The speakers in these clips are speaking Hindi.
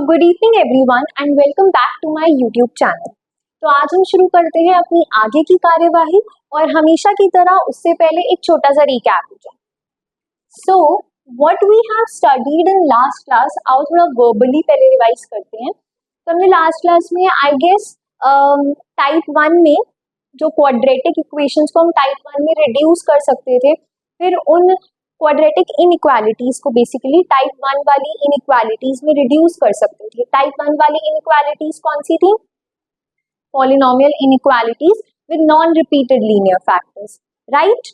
Good evening everyone and welcome back to my YouTube channel. तो आज हम शुरू करते हैं अपनी आगे की कार्यवाही और हमेशा की तरह उससे पहले एक छोटा सा रिकैप हो जाए। So what we have studied in last class, आओ थोड़ा वर्बली पहले रिवाइज करते हैं। तो हमने लास्ट क्लास में आई गेस टाइप 1 में जो क्वाड्रेटिक इक्वेशंस को हम टाइप 1 में रिड्यूस कर सकते थे, फिर उन क्वाड्रेटिक इनइक्वालिटीज को बेसिकली टाइप 1 वाली इनइक्वालिटीज में रिड्यूस कर सकते थे। टाइप 1 वाली इनइक्वालिटीज कौन सी थी? Polynomial inequalities with non repeated linear factors, right.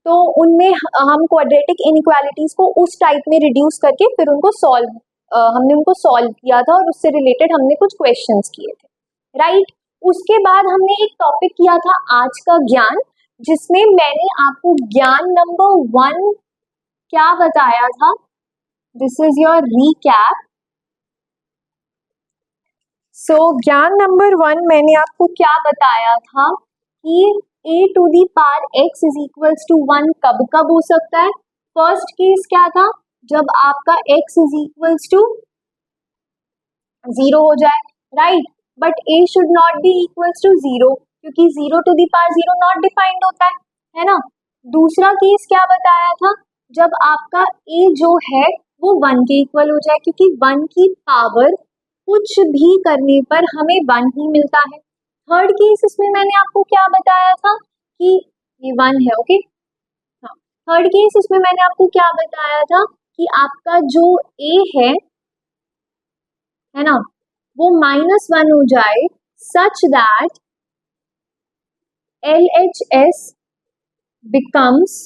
तो उनमें हम क्वाड्रेटिक इनइक्वालिटीज को उस टाइप में रिड्यूस करके फिर उनको हमने उनको सॉल्व किया था और उससे रिलेटेड हमने कुछ क्वेश्चंस किए थे, राइट। उसके बाद हमने एक टॉपिक किया था आज का ज्ञान, जिसमें मैंने आपको ज्ञान नंबर 1 क्या बताया था। This is your recap. So ज्ञान नंबर 1 मैंने आपको क्या बताया था कि a to the power x is equals to 1 कब कब हो सकता है। फर्स्ट केस क्या था? जब आपका x इज इक्वल्स टू 0 हो जाए, right. But a should not be equals to 0 क्योंकि 0 to the power 0 not defined होता है ना। दूसरा केस क्या बताया था? जब आपका a जो है वो 1 के इक्वल हो जाए, क्योंकि 1 की पावर कुछ भी करने पर हमें 1 ही मिलता है। थर्ड केस इसमें मैंने आपको क्या बताया था कि ये 1 है, ओके। हाँ, थर्ड केस इसमें मैंने आपको क्या बताया था कि आपका जो a है ना, वो -1 हो जाए सच दैट LHS बिकम्स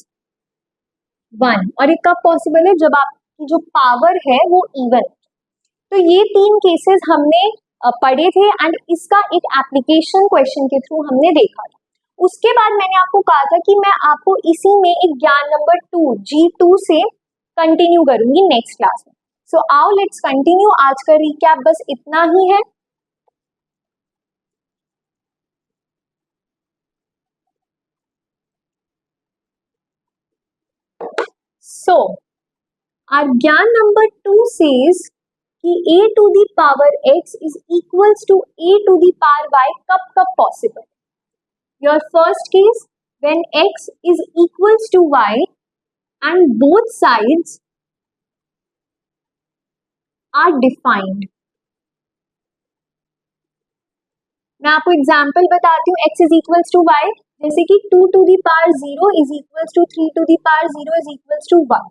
1। और ये कब पॉसिबल है? जब आपकी जो पावर है वो इवन। तो ये 3 केसेस हमने पढ़े थे एंड इसका एक एप्लीकेशन क्वेश्चन के थ्रू हमने देखा था। उसके बाद मैंने आपको कहा था कि मैं आपको इसी में एक ज्ञान नंबर 2 G2 से कंटिन्यू करूंगी नेक्स्ट क्लास में। सो आओ लेट्स कंटिन्यू। आज का रिकैप बस इतना ही है। So, our ज्ञान नंबर 2 says कि a to the power x is equals to a to the power y कब possible? Your first case, when x is equals to y and both sides are defined. मैं आपको एग्जाम्पल बताती हूँ। x is equals to y, जैसे कि 2 to the power 0 is equals to 3 to the power 0 is equals to 1।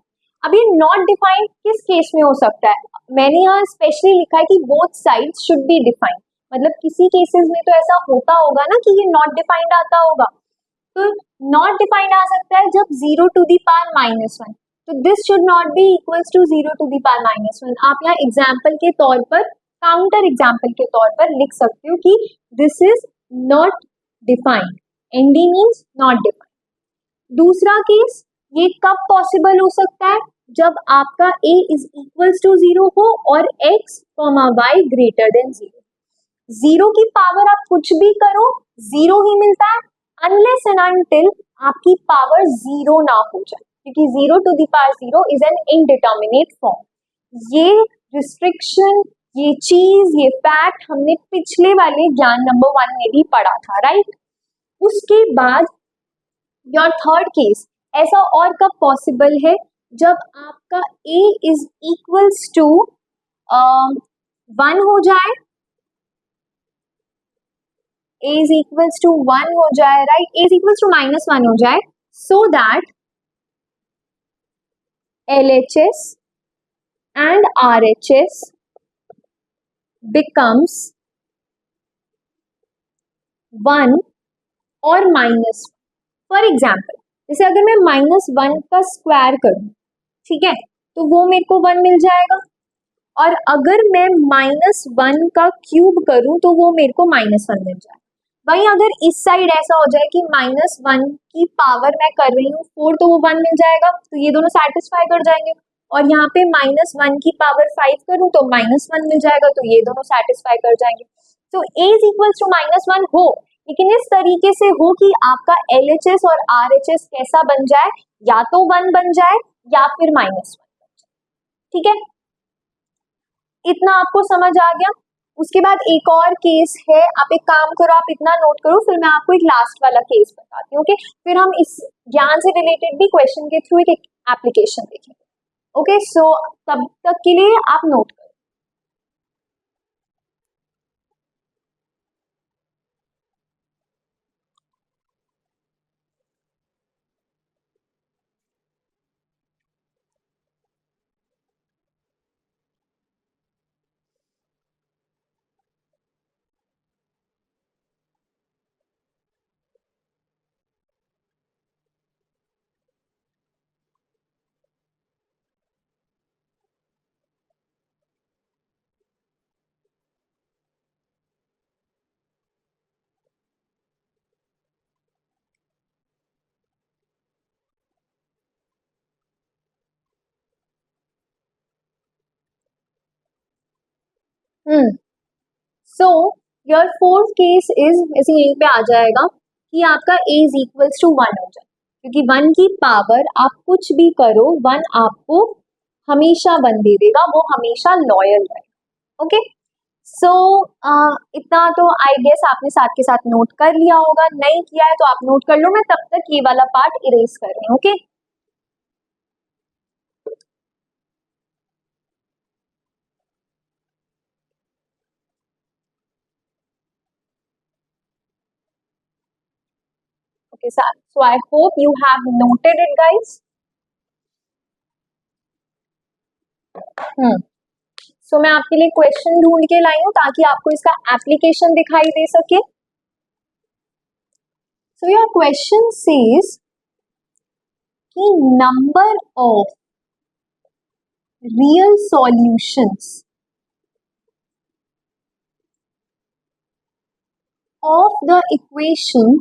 अब ये नॉट डिफाइंड किस केस में हो सकता है? मैंने यहाँ स्पेशली लिखा है कि both sides should be defined, मतलब किसी केसेस में तो ऐसा होता होगा ना कि ये नॉट डिफाइंड आता होगा। तो नॉट डिफाइंड आ सकता है जब 0 to the power -1, तो this should not be equals to 0 to the power -1। आप यहाँ एग्जाम्पल के तौर पर, काउंटर एग्जाम्पल के तौर पर लिख सकते हो कि this is not defined. ND means not defined. दूसरा केस, ये कब पॉसिबल हो सकता है? जब आपका a इज इक्वल्स टू 0 हो और x, y ग्रेटर देन 0। 0 की पावर आप कुछ भी करो 0 ही मिलता है, अनलेस एंड अनटिल आपकी पावर 0 ना हो जाए, क्योंकि 0 to the power 0 is an indeterminate form. ये रिस्ट्रिक्शन, ये चीज, ये फैक्ट हमने पिछले वाले ज्ञान नंबर 1 में भी पढ़ा था, राइट। उसके बाद योर थर्ड केस, ऐसा और कब पॉसिबल है? जब आपका a इज इक्वल्स टू 1 हो जाए, a इज इक्वल्स टू 1 हो जाए, right. a is equals to -1 हो जाए, so that LHS and RHS becomes 1 और -1। फॉर एग्जाम्पल, जैसे अगर मैं -1 का स्क्वायर करूं, ठीक है, तो वो मेरे को 1 मिल जाएगा। और अगर मैं -1 का क्यूब करूं तो वो मेरे को -1 मिल जाएगा। वहीं अगर इस साइड ऐसा हो जाए कि -1 की पावर मैं कर रही हूँ 4, तो वो 1 मिल जाएगा, तो ये दोनों सेटिस्फाई कर जाएंगे। और यहाँ पे -1 की पावर 5 करूँ तो -1 मिल जाएगा, तो ये दोनों सेटिस्फाई कर जाएंगे। तो a इज इक्वल्स टू -1 हो, लेकिन इस तरीके से हो कि आपका LHS और RHS कैसा बन जाए, या तो 1 बन जाए या फिर -1 बन जाए, ठीक है। इतना आपको समझ आ गया। उसके बाद एक और केस है, आप एक काम करो, आप इतना नोट करो, फिर मैं आपको एक लास्ट वाला केस बताती हूँ। ओके, फिर हम इस ज्ञान से रिलेटेड भी क्वेश्चन के थ्रू एक एप्लीकेशन देखेंगे। ओके, सो तब तक के लिए आप नोट करो। So your fourth case is, ऐसे यहीं पे आ जाएगा कि आपका a इज इक्वल्स टू 1 हो जाए, क्योंकि 1 की पावर आप कुछ भी करो 1 आपको हमेशा 1 दे देगा, वो हमेशा लॉयल रहेगा। ओके, सो इतना तो आई गेस आपने साथ के साथ नोट कर लिया होगा, नहीं किया है तो आप नोट कर लो, मैं तब तक ये वाला पार्ट इरेज कर रही हूँ। Okay, okay, so I hope you have noted it, guys. सो मैं आपके लिए क्वेश्चन ढूंढ के लाई हूँ ताकि आपको इसका एप्लीकेशन दिखाई दे सके। सो योर क्वेश्चन सेज कि number of real solutions of the equation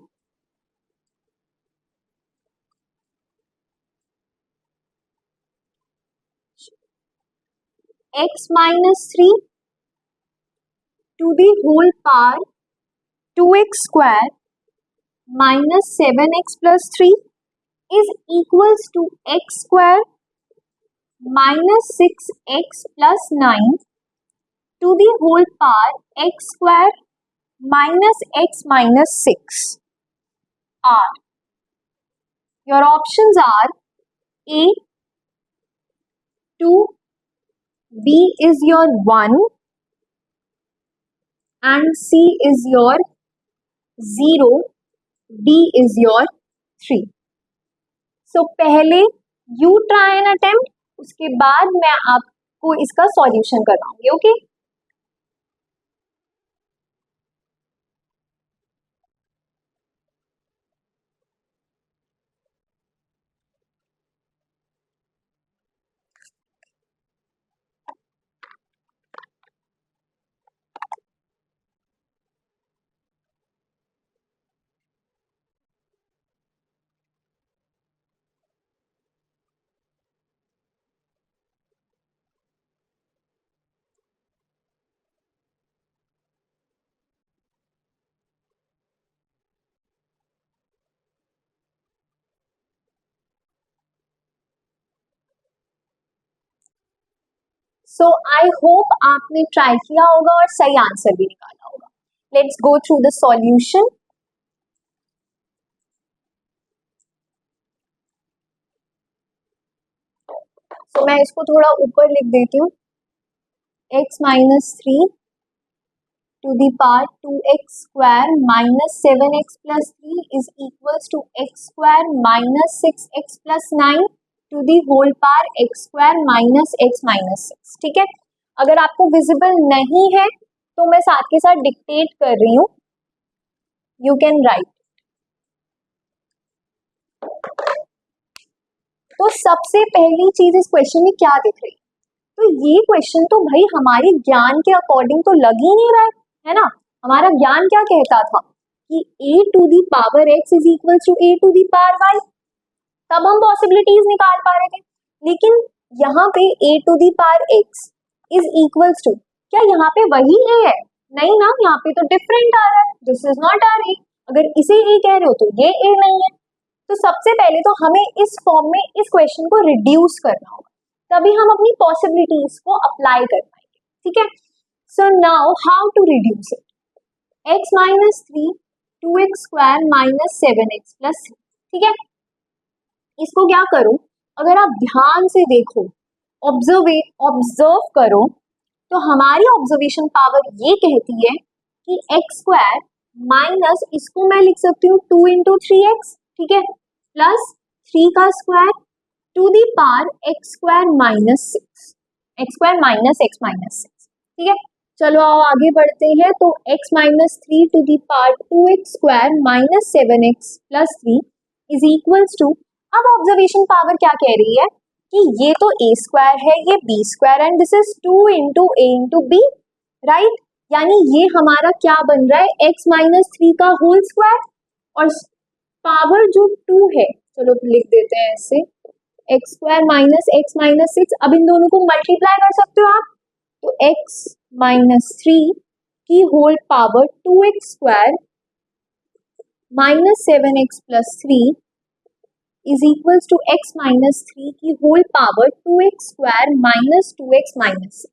x minus 3 to the whole power 2x square minus 7x plus 3 is equals to x square minus 6x plus 9 to the whole power x square minus x minus 6 are. Your options are A 2, B is your 1 and C is your 0, D is your 3. So पहले you try and attempt, उसके बाद मैं आपको इसका सॉल्यूशन कराऊंगी। ओके, सो आई होप आपने ट्राई किया होगा और सही आंसर भी निकाला होगा। Let's go through the solution. तो मैं इसको थोड़ा ऊपर लिख देती हूँ, x minus 3 to the power 2x square minus 7x plus 3 is equals to x square minus 6x plus 9 to the whole power x square minus x minus 6। ठीक है, अगर आपको विजिबल नहीं है तो मैं साथ के साथ डिक्टेट कर रही हूँ, यू कैन राइट। तो सबसे पहली चीज इस क्वेश्चन में क्या दिख रही है, तो ये क्वेश्चन तो भाई हमारे ज्ञान के अकॉर्डिंग तो लग ही नहीं रहा है ना। हमारा ज्ञान क्या कहता था कि a to the power x is equal to a to the power y, तब हम पॉसिबिलिटीज निकाल पा रहे थे। लेकिन यहाँ पे a to the power x is equals to, क्या यहाँ पे वही a है? नहीं ना, यहाँ पे तो डिफरेंट आ रहा है, this is not are a। अगर इसे a कह रहे हो तो ये a नहीं है। तो सबसे पहले तो हमें इस फॉर्म में इस क्वेश्चन को रिड्यूस करना होगा, तभी हम अपनी पॉसिबिलिटीज को अप्लाई कर पाएंगे। ठीक है. So now how to reduce it. x minus 3 2x square minus 7x plus 3. ठीक है, इसको क्या करो, अगर आप ध्यान से देखो, ऑब्जर्व करो, तो हमारी ऑब्जर्वेशन पावर ये कहती है कि x स्क्वायर माइनस, इसको मैं लिख सकती हूँ 2 इंटू 3x, ठीक है, प्लस 3 का square to the power x square minus 6, x square minus x minus 6. ठीक है, चलो आओ आगे बढ़ते हैं. तो x minus 3 to the power 2x square minus 7x plus 3 is equals to, अब ऑब्जर्वेशन पावर क्या कह रही है कि ये तो a स्क्वायर है, ये b square, and this is 2 into a into b, right. यानी ये हमारा क्या बन रहा है, x माइनस 3 का होल स्क्वायर, और पावर जो 2 है, चलो लिख देते हैं ऐसे, x square minus x minus 6. अब इन दोनों को मल्टीप्लाई कर सकते हो आप, तो x माइनस 3 की whole power 2x square minus 7x plus 3 is equals to x minus 3 की whole power 2x square minus 2x minus 6.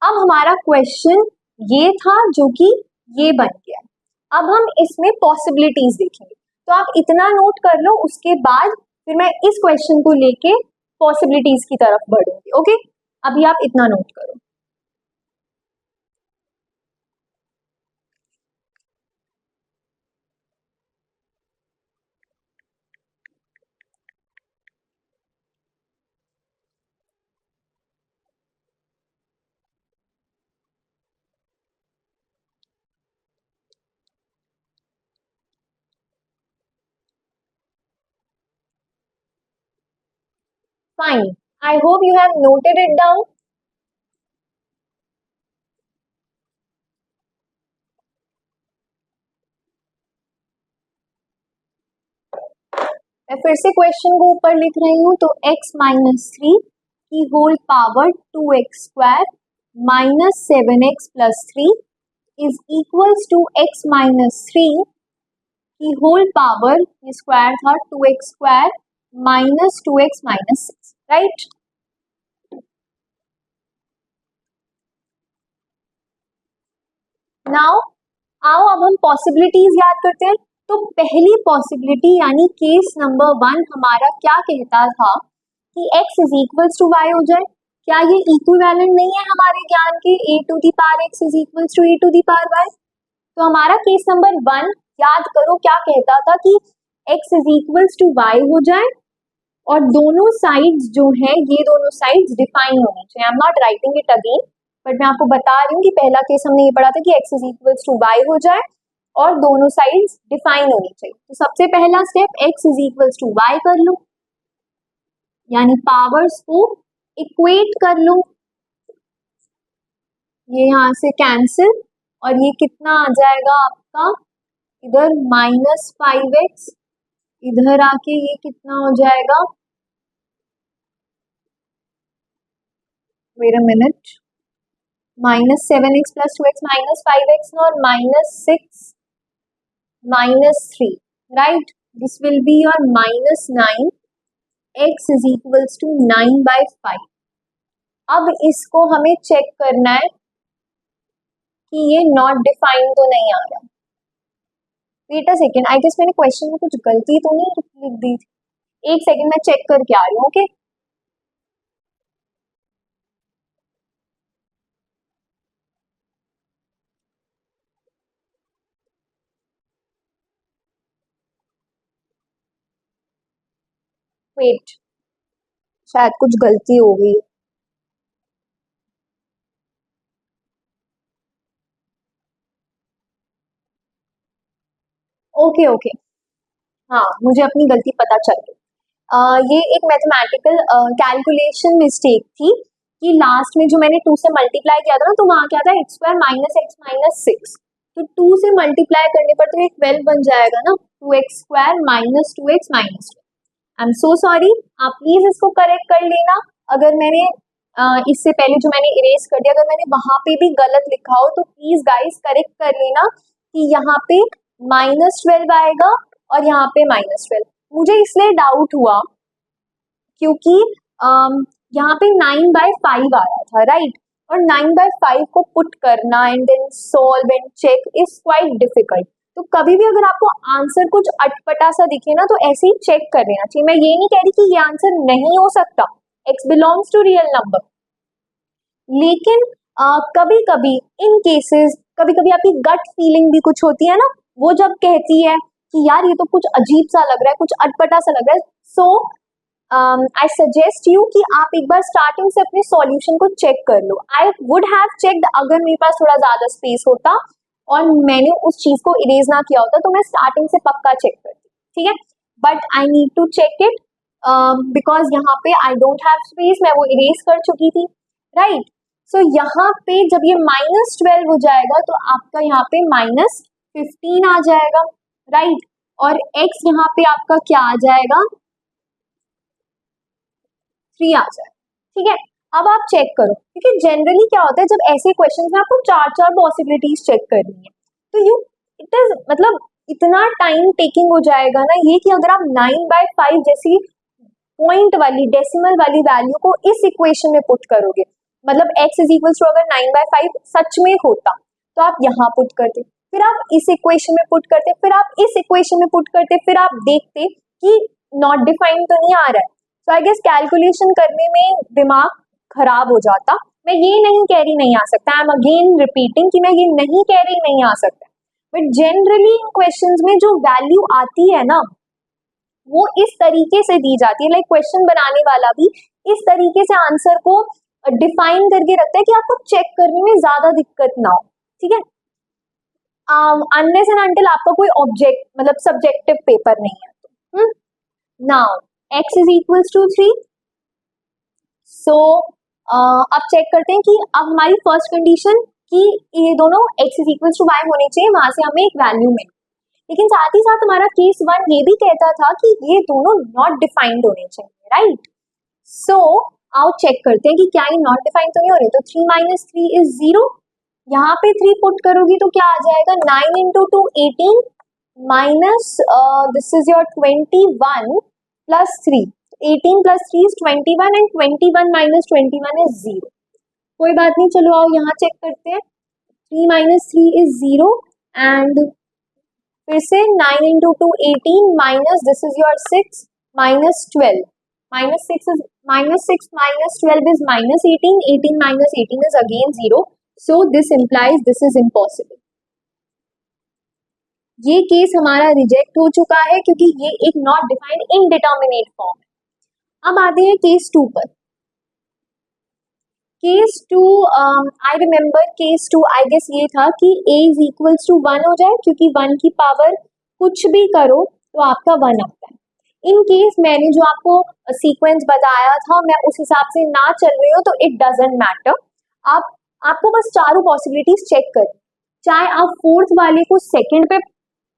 अब हमारा क्वेश्चन ये था जो कि ये बन गया. अब हम इसमें पॉसिबिलिटीज देखेंगे, तो आप इतना नोट कर लो, उसके बाद फिर मैं इस क्वेश्चन को लेके पॉसिबिलिटीज की तरफ बढ़ूंगी. ओके, अभी आप इतना नोट करो. Fine. I hope you have noted it down. मैं फिर से क्वेश्चन को ऊपर लिख रही हूँ. तो x माइनस 3 की whole power 2x square minus 7x plus 3 is equals to x minus 3 की होल पावर, ये स्क्वायर था, 2x square minus 2x minus 6, right. Now आओ अब हम पॉसिबिलिटीज याद करते हैं. तो पहली पॉसिबिलिटी यानी केस नंबर 1 हमारा क्या कहता था कि x is equals to y हो जाए. क्या ये इक्विवेलेंट नहीं है हमारे ज्ञान के, a to the power x is equals to a to the power y. तो हमारा केस नंबर 1 याद करो क्या कहता था कि x is equals to y हो जाए और दोनों साइड्स जो है, ये दोनों साइड्स डिफाइन होनी चाहिए. I am not writing it again, but मैं आपको बता रही हूँ कि पहला केस हमने ये पढ़ा था कि x is equals to y हो जाए और दोनों साइड्स डिफाइन होनी चाहिए. तो सबसे पहला step, x is equals to y कर लो, यानी पावर्स को इक्वेट कर लो, ये यहाँ से कैंसिल, और ये कितना आ जाएगा आपका, इधर माइनस 5x, इधर आके ये कितना हो जाएगा, wait a minute, minus 7x प्लस 2x माइनस 5x और minus 6 minus 3, right. This will be your minus 9, x is equals to 9/5. अब इसको हमें चेक करना है कि ये नॉट डिफाइंड तो नहीं आ रहा. Wait a second, I guess मैंने क्वेश्चन में कुछ गलती तो नहीं लिख दी थी. एक सेकेंड, मैं चेक करके आ रही हूँ. ओके, वेट, शायद कुछ गलती हो गई. ओके ओके, हाँ मुझे अपनी गलती पता चल गई. ये एक मैथमेटिकल कैलकुलेशन मिस्टेक थी कि लास्ट में जो मैंने 2 से मल्टीप्लाई किया था ना, तो वहाँ क्या था, x square minus x minus 6. तो 2 से मल्टीप्लाई करने पर तो ये 12 बन जाएगा ना, 2x square minus 2x minus 12. I am so sorry, आप प्लीज इसको करेक्ट कर लेना. अगर मैंने इससे पहले जो मैंने इरेज कर दिया, अगर मैंने वहां पे भी गलत लिखा हो तो प्लीज गाइस करेक्ट कर लेना कि यहाँ पे माइनस 12 आएगा और यहाँ पे माइनस 12. मुझे इसलिए डाउट हुआ क्योंकि यहाँ पे 9/5 आ रहा था, राइट, और 9/5 को पुट करना and then solve and check is quite difficult. तो कभी भी अगर आपको आंसर कुछ अटपटा सा दिखे ना तो ऐसे ही चेक कर लेना चाहिए। मैं ये नहीं कह रही कि ये आंसर नहीं हो सकता, x belongs to real number, लेकिन कभी कभी इन केसेस कभी कभी आपकी गट फीलिंग भी कुछ होती है ना, वो जब कहती है कि यार ये तो कुछ अजीब सा लग रहा है, कुछ अटपटा सा लग रहा है, सो आई सजेस्ट यू कि आप एक बार स्टार्टिंग से अपने सॉल्यूशन को चेक कर लो। आई वुड हैव चेक्ड अगर मेरे पास थोड़ा ज्यादा स्पेस होता और मैंने उस चीज को इरेज ना किया होता तो मैं स्टार्टिंग से पक्का चेक करती, ठीक है, but I need to check it because यहाँ पे आई डोंट हैव स्पेस, मैं वो इरेज कर चुकी थी, राइट। सो यहाँ पे जब ये -12 हो जाएगा तो आपका यहाँ पे -15 आ जाएगा, राइट, और x यहाँ पे आपका क्या आ जाएगा, 3 आ जाएगा, ठीक है। अब आप चेक करो, क्योंकि जनरली क्या होता है जब ऐसे क्वेश्चंस में आपको 4 पॉसिबिलिटीज चेक करनी है तो यू इट इज मतलब इतना टाइम टेकिंग हो जाएगा ना ये कि अगर आप 9/5 जैसी पॉइंट वाली डेसिमल वाली वैल्यू को इस इक्वेशन में पुट करोगे, मतलब x इज इक्वल टू अगर 9/5 सच में होता तो आप यहाँ पुट करते, फिर आप इस इक्वेशन में पुट करते, फिर आप इस इक्वेशन में पुट करते, फिर आप देखते कि नॉट डिफाइंड तो नहीं आ रहा है। तो आई गेस कैलकुलेशन करने में दिमाग खराब हो जाता। मैं ये नहीं कह रही नहीं आ सकता, आई एम अगेन रिपीटिंग कि मैं ये नहीं कह रही नहीं आ सकता, बट जनरली इन क्वेश्चंस में जो वैल्यू आती है ना वो इस तरीके से दी जाती है, लाइक क्वेश्चन बनाने वाला भी इस तरीके से आंसर को डिफाइन करके रखता है कि आपको चेक करने में ज्यादा दिक्कत ना हो, ठीक है, अनलेस एंड अनटिल आपका कोई ऑब्जेक्ट मतलब सब्जेक्टिव पेपर नहीं है। Now x is equals to 3, so अब चेक करते हैं कि अब हमारी फर्स्ट कंडीशन कि ये दोनों x is equals to y होने चाहिए, वहां से हमें एक वैल्यू मिली, लेकिन साथ ही साथ हमारा केस 1 ये भी कहता था कि ये दोनों नॉट डिफाइंड होने चाहिए, राइट। सो आओ चेक करते हैं कि क्या ये नॉट डिफाइंड तो नहीं हो रहे। तो 3 - 3 इज 0, यहाँ पे 3 पुट करोगी तो क्या आ जाएगा, 9 × 2 18 minus this is your 21 plus 3, 18 + 3 is 21 and 21 - 21 is 0। कोई बात नहीं, चलो आओ यहाँ चेक करते हैं। 3 - 3 इज 0 एंड फिर से 9 × 2 18 minus this is your 6 minus 12, -6 is -6 - 12 is -18, 18 - 18 is again 0, so this implies this is impossible। ये केस हमारा रिजेक्ट हो चुका है क्योंकि ये एक नॉट डिफाइंड इनडिटर्मिनेट फॉर्म है। अब आते हैं केस 2 पर। Case 2 I remember case 2 I guess ये था कि a इज इक्वल्स टू 1 हो जाए, क्योंकि 1 की पावर कुछ भी करो तो आपका 1 आता है। इन केस मैंने जो आपको सीक्वेंस बताया था मैं उस हिसाब से ना चल रही हूँ तो इट डजंट मैटर। आपको बस चारों पॉसिबिलिटीज चेक करें, चाहे आप फोर्थ वाले को सेकंड पे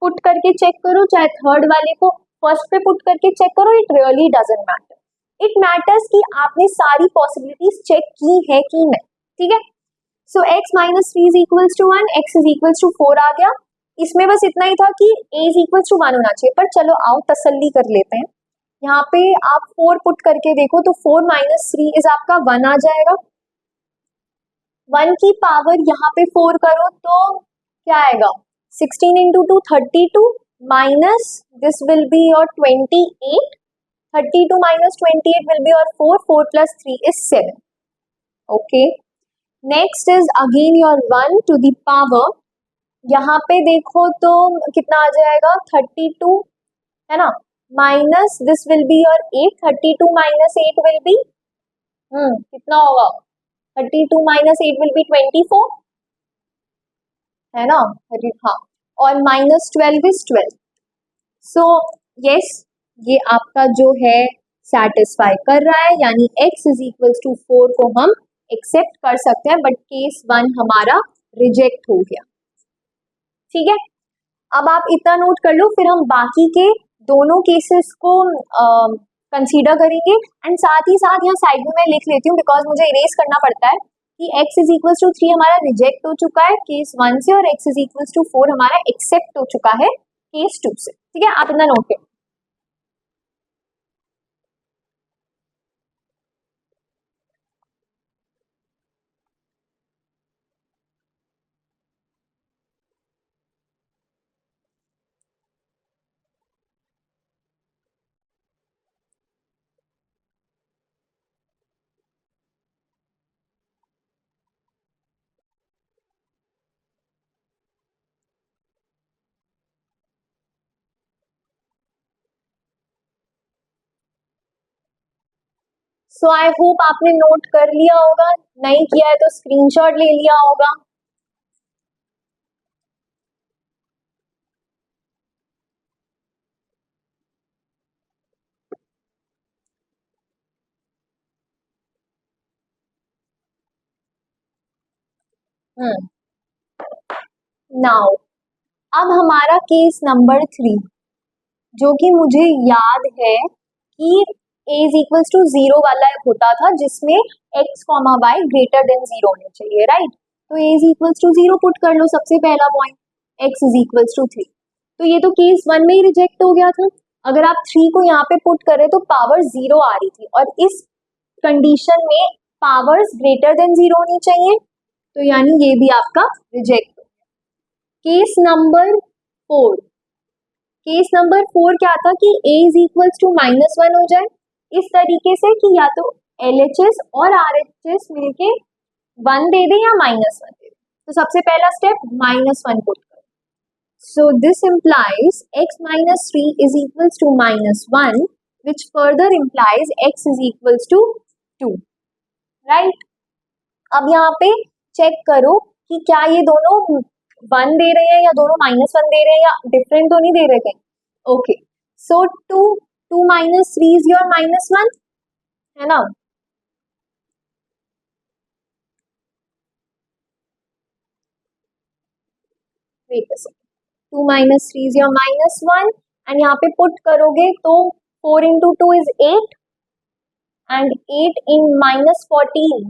पुट करके चेक करो, चाहे थर्ड वाले को फर्स्ट पे पुट करके चेक करो, it really doesn't matter. It matters कि आपने सारी पॉसिबिलिटीज चेक की है कि नहीं, ठीक है। So x - 3 is equals to 1, x is equals to 4 आ गया। इसमें बस इतना ही था कि a इज इक्वल्स टू 1 होना चाहिए, पर चलो आओ तसल्ली कर लेते हैं। यहाँ पे आप 4 पुट करके देखो तो 4 - 3 इज आपका 1 आ जाएगा। 1 की पावर यहाँ पे 4 करो तो क्या आएगा, 16 × 2 32 minus this will be your 28, 32 - 28 will be your 4, 4 + 3 is 7, okay। Next is again your 1 to the power, यहाँ पे देखो तो कितना आ जाएगा 32 है ना, minus this will be your 8, 32 - 8 will be कितना होगा, 32 - 8 विल बी 24 है ना, हाँ, और -12 is 12। सो यस ये आपका जो है सेटिस्फाई कर रहा है, यानी x इज इक्वल्स टू 4 को हम एक्सेप्ट कर सकते हैं, बट केस 1 हमारा रिजेक्ट हो गया, ठीक है। अब आप इतना नोट कर लो, फिर हम बाकी के दोनों केसेस को कंसीडर करेंगे, एंड साथ ही साथ यहाँ साइड में मैं लिख लेती हूँ बिकॉज मुझे इरेज करना पड़ता है कि x इज इक्वल्स टू 3 हमारा रिजेक्ट हो चुका है केस 1 से, और x इज इक्वल्स टू 4 हमारा एक्सेप्ट हो चुका है केस 2 से, ठीक है। आप इतना नोट करें। सो आई होप आपने नोट कर लिया होगा, नहीं किया है तो स्क्रीनशॉट ले लिया होगा। नाउ अब हमारा केस नंबर 3, जो कि मुझे याद है कि a इज इक्वल्स टू 0 वाला होता था, जिसमें x comma Y greater than 0 होने चाहिए, राइट। तो a is equals to 0 put कर लो, सबसे पहला point, x is equals to 3। तो ये तो केस 1 में ही रिजेक्ट हो गया था। अगर आप 3 को यहाँ पे पुट करें तो पावर 0 आ रही थी, और इस कंडीशन में पावर्स ग्रेटर देन 0 होनी चाहिए, तो यानी ये भी आपका reject. Case number 4, case number 4 क्या था कि a इज इक्वल्स टू -1 हो जाए, इस तरीके से कि या तो LHS और RHS मिलके 1 दे दे या -1 दे दे। तो सबसे पहला स्टेप -1 पुट करो। So this implies x minus 3 is equals to -1, which further implies x is equals to 2, right? अब यहाँ पे चेक करो कि क्या ये दोनों 1 दे रहे हैं या दोनों -1 दे रहे हैं, या डिफरेंट तो नहीं दे रहे थे। Okay, so 2 minus 3 is your -1, है ना। Wait a second, 2 minus 3 is your -1, and यहाँ पे पुट करोगे तो 4 into 2 is 8, and 8 in -14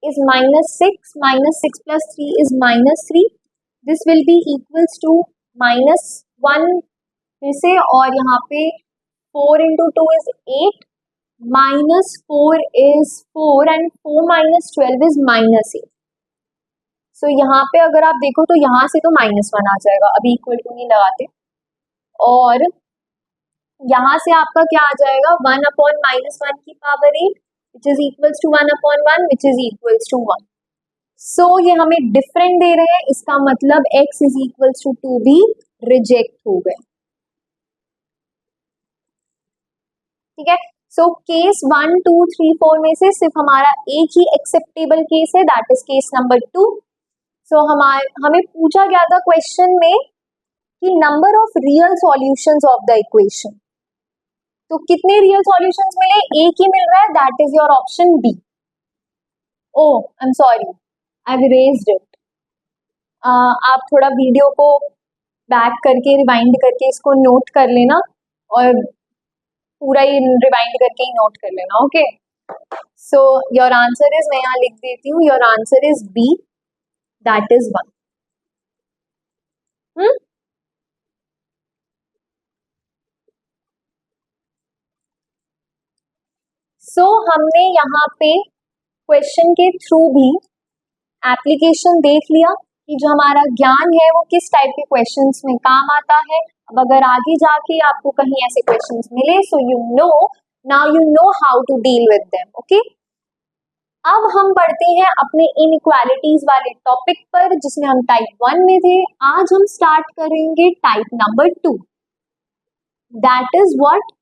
is -6, -6 plus 3 is -3. This will be equals to -1 फिर से, और यहाँ पे 4 into 2 is 8, -4 is 4, and 4 minus 12 is -8. सो यहाँ पे अगर आप देखो तो यहाँ से तो -1 आ जाएगा, अभी इक्वल टू नहीं लगाते, और यहाँ से आपका क्या आ जाएगा 1 upon -1 की power 8, which is equals to 1 upon 1, which is equals to 1. सो ये हमें डिफरेंट दे रहे हैं, इसका मतलब x is equals to 2 भी रिजेक्ट हो गए, ठीक है। सो केस 1, 2, 3, 4 में से सिर्फ हमारा एक ही एक्सेप्टेबल केस है, दैट इज केस नंबर 2। सो हमें पूछा गया था क्वेश्चन में कि number of real solutions of the equation, तो कितने रियल सॉल्यूशंस मिले, एक ही मिल रहा है, that is your option B. Oh I am sorry, I have erased it. आप थोड़ा वीडियो को बैक करके रिवाइंड करके इसको नोट कर लेना, और पूरा ही रिवाइंड करके ही नोट कर लेना, okay. So your answer is, मैं यहाँ लिख देती हूँ, your answer is B, that is 1। सो हमने यहाँ पे क्वेश्चन के थ्रू भी एप्लीकेशन देख लिया कि जो हमारा ज्ञान है वो किस टाइप के क्वेश्चंस में काम आता है। अब अगर आगे जाके आपको कहीं ऐसे क्वेश्चंस मिले, so you know, now you know how to deal with them, okay. अब हम बढ़ते हैं अपने इनइक्वालिटीज वाले टॉपिक पर, जिसमें हम टाइप 1 में थे। आज हम स्टार्ट करेंगे type number 2, that is what,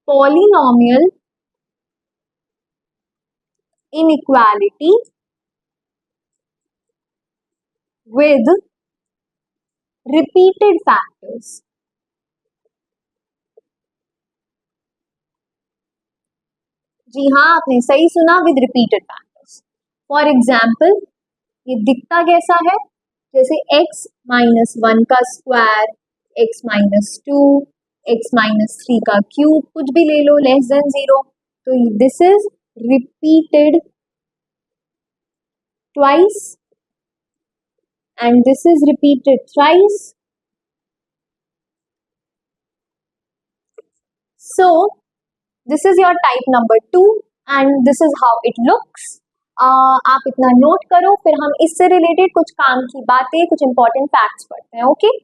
polynomial inequality with repeated factors। जी हाँ, आपने सही सुना, with repeated factors. For example, ये दिखता कैसा है, जैसे x -1 का स्क्वायर, x -2, x -3 का क्यूब, कुछ भी ले लो, लेस देन 0। तो this is repeated twice, and this is repeated thrice. So this is your type number 2 and this is how it looks. आप इतना नोट करो, फिर हम इससे रिलेटेड कुछ काम की बातें, कुछ इंपॉर्टेंट फैक्ट्स पढ़ते हैं, okay.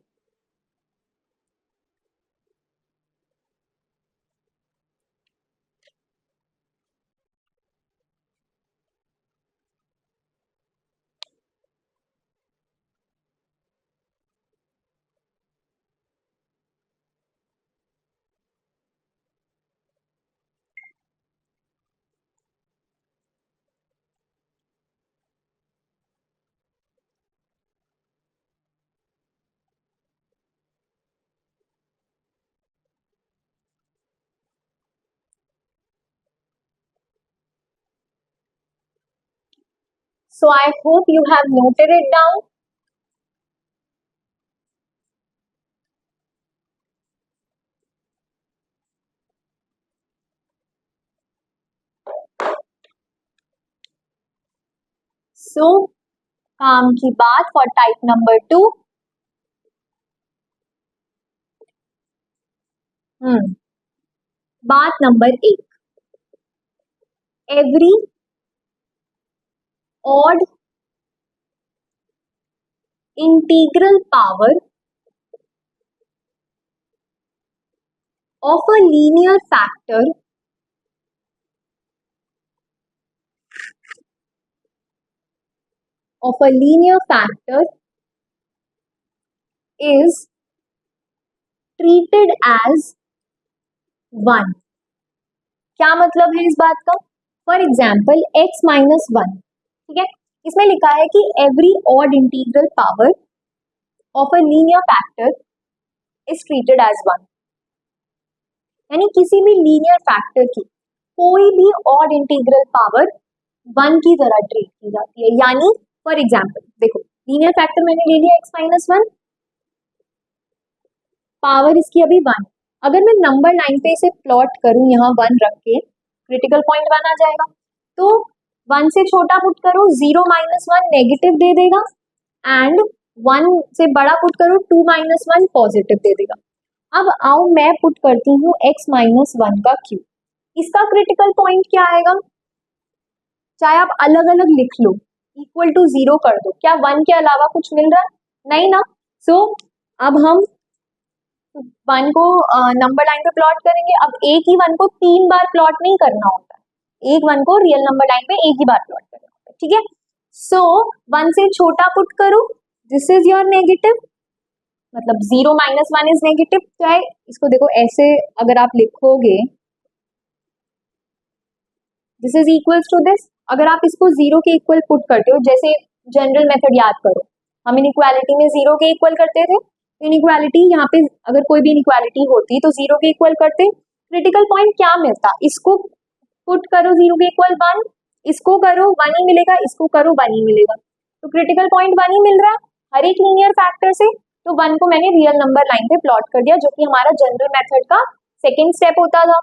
So I hope you have noted it down. So काम की बात for type number 2. बात number 1. Every odd integral power of a linear factor is treated as 1. क्या मतलब है इस बात का? फॉर एग्जाम्पल x माइनस 1, ठीक है, इसमें लिखा है कि every odd integral power of a linear factor is treated as 1. यानी किसी भी लीनियर फैक्टर की कोई भी ऑड इंटीग्रल पावर 1 की तरह ट्रीट की जाती है. यानी फॉर एग्जाम्पल देखो, लीनियर फैक्टर मैंने ले लिया x माइनस 1, पावर इसकी अभी 1. अगर मैं नंबर लाइन पे इसे प्लॉट करूं, यहाँ 1 रख के, क्रिटिकल पॉइंट 1 आ जाएगा. तो 1 से छोटा पुट करो 0 माइनस 1 नेगेटिव दे देगा, एंड 1 से बड़ा पुट करो 2 माइनस 1 पॉजिटिव दे देगा. अब आओ मैं पुट करती हूँ x माइनस 1 का क्यूब. इसका क्रिटिकल पॉइंट क्या आएगा? चाहे आप अलग अलग लिख लो, इक्वल टू 0 कर दो, क्या 1 के अलावा कुछ मिल रहा है? नहीं ना. सो अब हम 1 को नंबर लाइन पे प्लॉट करेंगे. अब एक ही 1 को 3 बार प्लॉट नहीं करना होता है, एक 1 को रियल नंबर लाइन पे एक ही बार प्लॉट करना होता है, ठीक है. सो 1 से छोटा पुट करो, दिस इज योर नेगेटिव, मतलब 0 माइनस 1 इज नेगेटिव. चाहे इसको देखो ऐसे अगर आप लिखोगे, this is equals to this. अगर आप इसको 0 के इक्वल पुट करते हो, जैसे जनरल मेथड याद करो, हम इनइक्वालिटी में 0 के इक्वल करते थे. इनइक्वालिटी यहाँ पे अगर कोई भी इनइक्वालिटी होती तो 0 के इक्वल करते. क्रिटिकल पॉइंट क्या मिलता? इसको पुट करो 0 के इक्वल 1, इसको करो 1 ही मिलेगा, इसको करो 1 ही मिलेगा. तो क्रिटिकल पॉइंट 1 ही मिल रहा है हर एक लीनियर फैक्टर से. तो 1 को मैंने रियल नंबर लाइन पे प्लॉट कर दिया, जो कि हमारा जनरल मेथड का सेकेंड स्टेप होता था.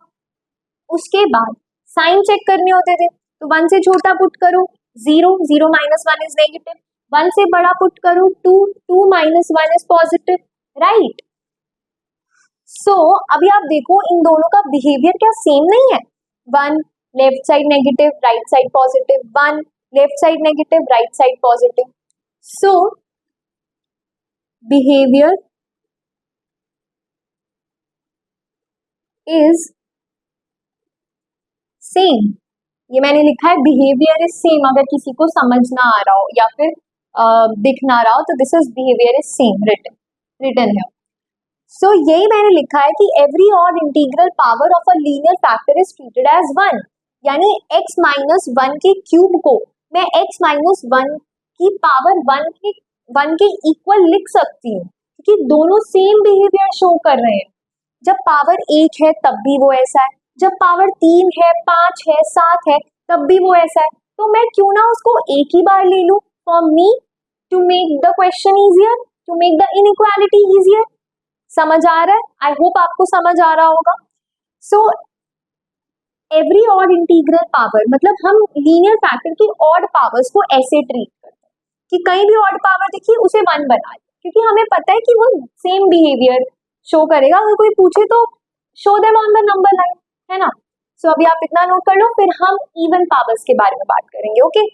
उसके बाद साइन चेक करने होते थे. तो 1 से छोटा पुट करो 0, 0 माइनस 1 इज नेगेटिव. 1 से बड़ा पुट करो 2, 2 माइनस 1 इज पॉजिटिव, राइट. सो अभी आप देखो इन दोनों का बिहेवियर क्या सेम नहीं है? 1 left side negative, right side positive, 1 left side negative, right side positive. So behaviour is same. ये मैंने लिखा है बिहेवियर इज सेम, अगर किसी को समझ ना आ रहा हो या फिर दिख ना रहा हो, तो this is behaviour is same written है. सो यही मैंने लिखा है कि every odd integral power of a linear factor is treated as 1. यानी x माइनस 1 के क्यूब को मैं x माइनस 1 की पावर 1 के इक्वल लिख सकती हूँ, क्योंकि दोनों सेम बिहेवियर शो कर रहे हैं. जब पावर 1 है तब भी वो ऐसा है, जब पावर 3 है, 5 है, 7 है, तब भी वो ऐसा है. तो मैं क्यों ना उसको एक ही बार ले लूं, for me to make the question easier, to make the inequality easier. समझ आ रहा है? आई होप आपको समझ आ रहा होगा. So every odd integral power, मतलब हम लीनियर फैक्टर की ऑड पावर्स को ऐसे ट्रीट करते हैं कि कहीं भी ऑड पावर दिखी उसे 1 बना ले, क्योंकि हमें पता है कि वो सेम बिहेवियर शो करेगा. अगर कोई पूछे तो show them on the number line, है ना. सो अभी आप इतना नोट कर लो, फिर हम इवन पावर्स के बारे में बात करेंगे. Okay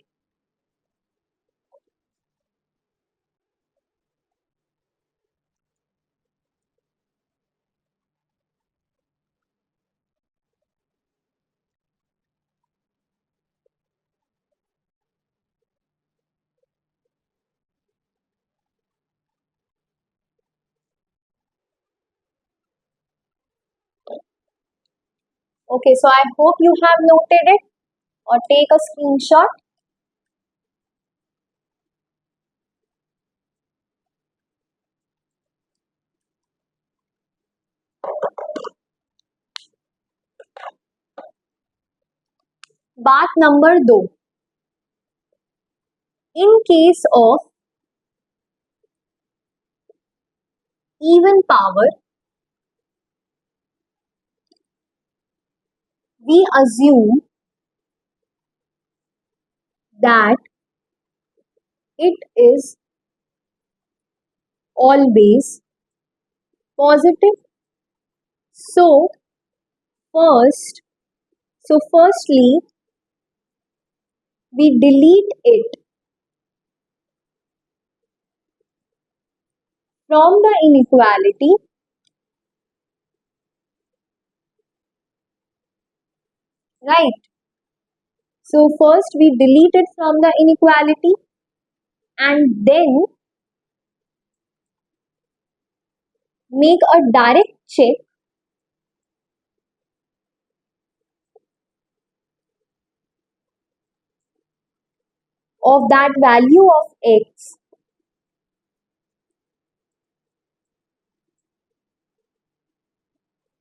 okay. So I hope you have noted it और टेक अ स्क्रीनशॉट. बात number 2. in case of even power, we assume that it is always positive. So firstly, we delete it from the inequality, right? So first we delete it from the inequality and then make a direct check of that value of x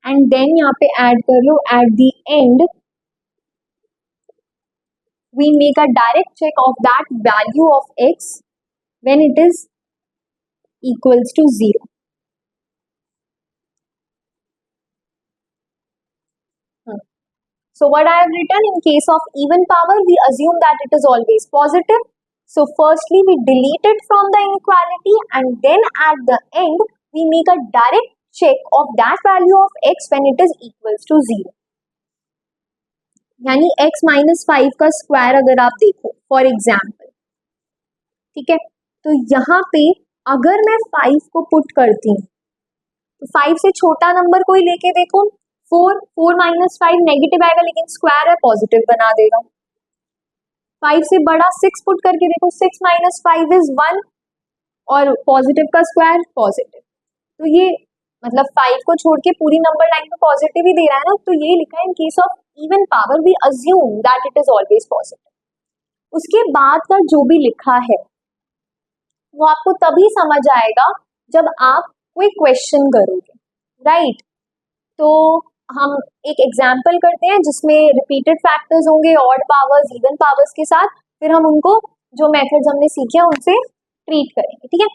and then यहाँ पे add कर लो at the end we make a direct check of that value of x when it is equals to 0. So what I have written, in case of even power, we assume that it is always positive. So firstly, we delete it from the inequality and then at the end, we make a direct check of that value of x when it is equals to 0. यानी x minus 5 का स्क्वायर अगर आप देखो फॉर एग्जाम्पल, ठीक है, तो यहाँ पे अगर मैं 5 को पुट करती हूँ तो 5 से छोटा नंबर कोई लेके देखो, 4 माइनस 5 नेगेटिव आएगा लेकिन स्क्वायर है पॉजिटिव बना देगा. 5 से बड़ा 6 पुट करके देखो, 6 माइनस 5 इज 1 और पॉजिटिव का स्क्वायर पॉजिटिव. तो ये मतलब 5 को छोड़ के पूरी नंबर लाइन में पॉजिटिव ही दे रहा है ना, तो ये लिखा है in case of even power we assume that it is always positive. उसके बाद का जो भी लिखा है वो आपको तभी समझ आएगा जब आप कोई क्वेश्चन करोगे, राइट? तो हम एक एग्जाम्पल करते हैं जिसमें रिपीटेड फैक्टर्स होंगे ऑड पावर्स इवन पावर्स के साथ, फिर हम उनको जो मेथड्स हमने सीखे उनसे ट्रीट करेंगे, ठीक है?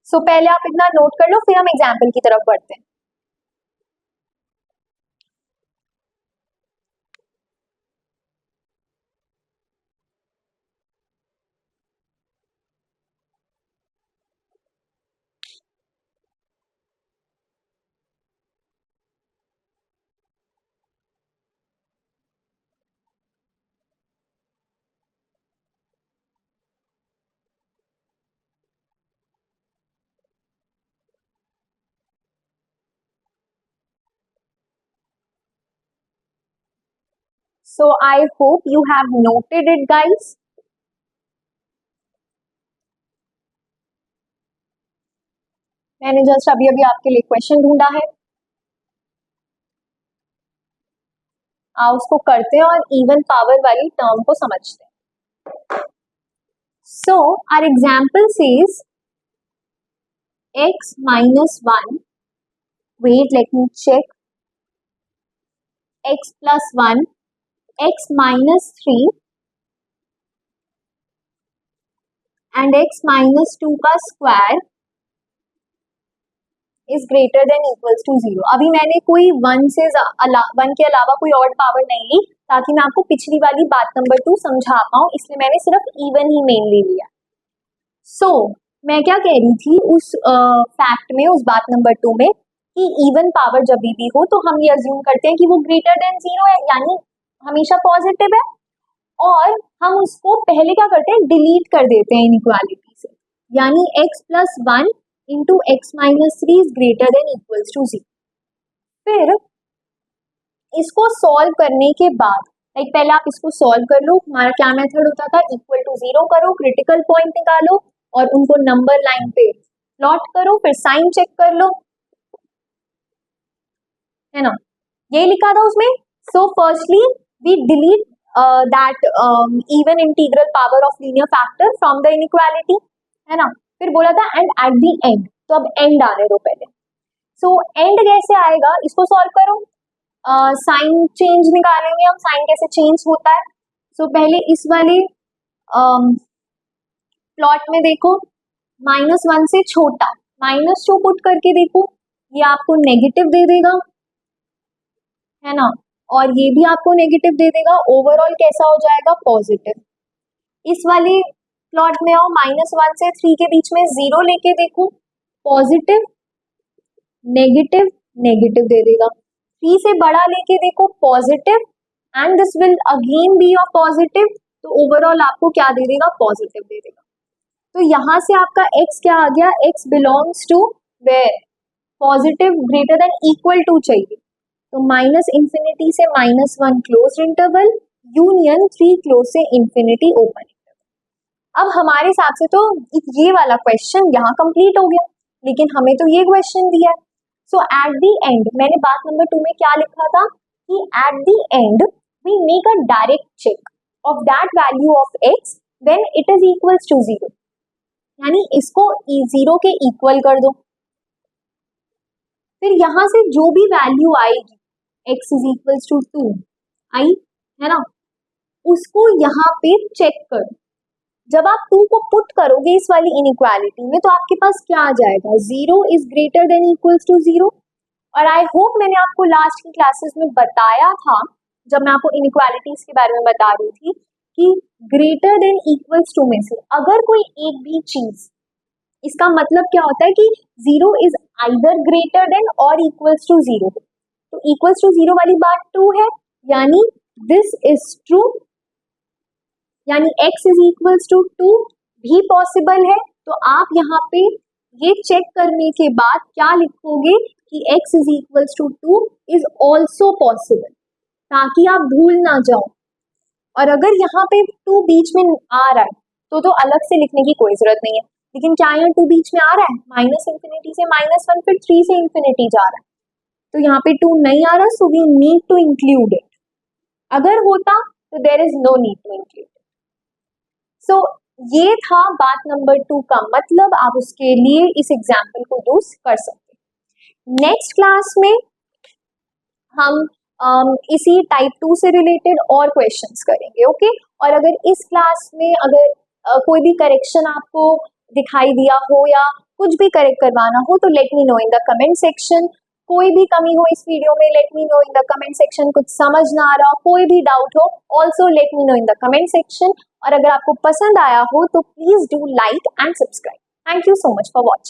सो पहले आप इतना नोट कर लो, फिर हम एग्जाम्पल की तरफ बढ़ते हैं. So I hope you have noted it, guys. मैंने जस्ट अभी अभी आपके लिए क्वेश्चन ढूंढा है, उसको करते हैं और इवन पावर वाली टर्म को समझते हैं. So our example says x minus 1, wait let me check, x plus 1, x minus 3 and x minus 2 का square is greater than equals to 0. अभी मैंने कोई 1 के अलावा कोई और पावर नहीं ली ताकि मैं आपको पिछली वाली बात नंबर 2 समझा पाऊं, इसलिए मैंने सिर्फ इवन ही मेनली लिया. सो मैं क्या कह रही थी उस फैक्ट में, उस बात नंबर 2 में, कि इवन पावर जब भी हो तो हम ये अज्यूम करते हैं कि वो ग्रेटर देन 0 है, यानी हमेशा पॉजिटिव है, और हम उसको पहले क्या करते हैं, डिलीट कर देते हैं इनइक्वालिटी से, यानी x plus 1 into x minus 3 is greater than equals to 0. फिर इसको सॉल्व करने के बाद, पहले आप इसको सॉल्व कर लो. हमारा क्या मेथड होता था, इक्वल टू 0 करो, क्रिटिकल पॉइंट निकालो और उनको नंबर लाइन पे प्लॉट करो, फिर साइन चेक कर लो, है ना? यही लिखा था उसमें. So firstly we delete that even integral power of linear factor from the inequality, है ना? फिर बोला था एंड एट द एंड, तो अब एंड आने दो पहले. सो एंड कैसे आएगा, इसको सॉल्व करो, साइन चेंज निकालेंगे हम, साइन कैसे चेंज होता है. सो पहले इस वाले प्लॉट में देखो -1 से छोटा, -2 पुट करके देखो, ये आपको नेगेटिव दे देगा, है ना, और ये भी आपको नेगेटिव दे देगा। ओवरऑल कैसा हो जाएगा? पॉजिटिव। इस वाले प्लॉट में आओ, -1 से 3 के बीच में 0 लेके देखो, पॉजिटिव नेगेटिव नेगेटिव दे देगा। 3 से बड़ा लेके देखो, positive, and this will again be a positive, तो ओवरऑल आपको क्या दे देगा? पॉजिटिव दे देगा। तो यहाँ से आपका x क्या आ गया? x belongs to where? Positive greater than equal to चाहिए, तो -∞ से -1 क्लोज इंटरवल, यूनियन 3 क्लोज से इंफिनिटी ओपन इंटरवल। अब हमारे हिसाब से तो ये वाला क्वेश्चन यहाँ कंप्लीट हो गया, लेकिन हमें तो ये क्वेश्चन दिया है। सो एट द एंड, मैंने बात नंबर 2 में क्या लिखा था कि at the end we make a direct check of that value of x when it is equals to 0, यानी इसको 0 के इक्वल कर दो, फिर यहां से जो भी वैल्यू आएगी x इज इक्वल्स टू 2 आई, है ना, उसको यहाँ पे चेक करो। जब आप 2 को पुट करोगे इस वाली इनइक्वालिटी में, तो आपके पास क्या आ जाएगा? 0 is greater than equals to 0। और आई होप मैंने आपको लास्ट की क्लासेस में बताया था, जब मैं आपको इनइक्वालिटीज के बारे में बता रही थी, कि ग्रेटर देन इक्वल्स टू में से अगर कोई एक भी चीज, इसका मतलब क्या होता है कि 0 इज आइदर ग्रेटर देन और इक्वल्स टू 0, तो इक्वल्स टू 0 वाली बात ट्रू है, यानी दिस इज ट्रू, यानी x इज इक्वल्स टू 2 भी पॉसिबल है। तो आप यहाँ पे ये चेक करने के बाद क्या लिखोगे कि x is equals to 2 is also possible, ताकि आप भूल ना जाओ। और अगर यहाँ पे 2 बीच में आ रहा है तो अलग से लिखने की कोई जरूरत नहीं है, लेकिन क्या यहाँ 2 बीच में आ रहा है? -∞ से -1, फिर 3 से इंफिनिटी जा रहा है, तो यहाँ पे 2 नहीं आ रहा, so we need to include it. अगर होता तो there is no need to include. So ये था बात नंबर 2 का मतलब, आप उसके लिए इस एग्जाम्पल को यूज कर सकते हैं। नेक्स्ट क्लास में हम इसी टाइप 2 से रिलेटेड और क्वेश्चंस करेंगे, ओके। और अगर इस क्लास में अगर कोई भी करेक्शन आपको दिखाई दिया हो या कुछ भी करेक्ट करवाना हो, तो let me know in the comment section. कोई भी कमी हो इस वीडियो में, let me know in the comment section. कुछ समझ ना आ रहा, कोई भी डाउट हो, also let me know in the comment section. और अगर आपको पसंद आया हो तो please do like and subscribe. Thank you so much for watching.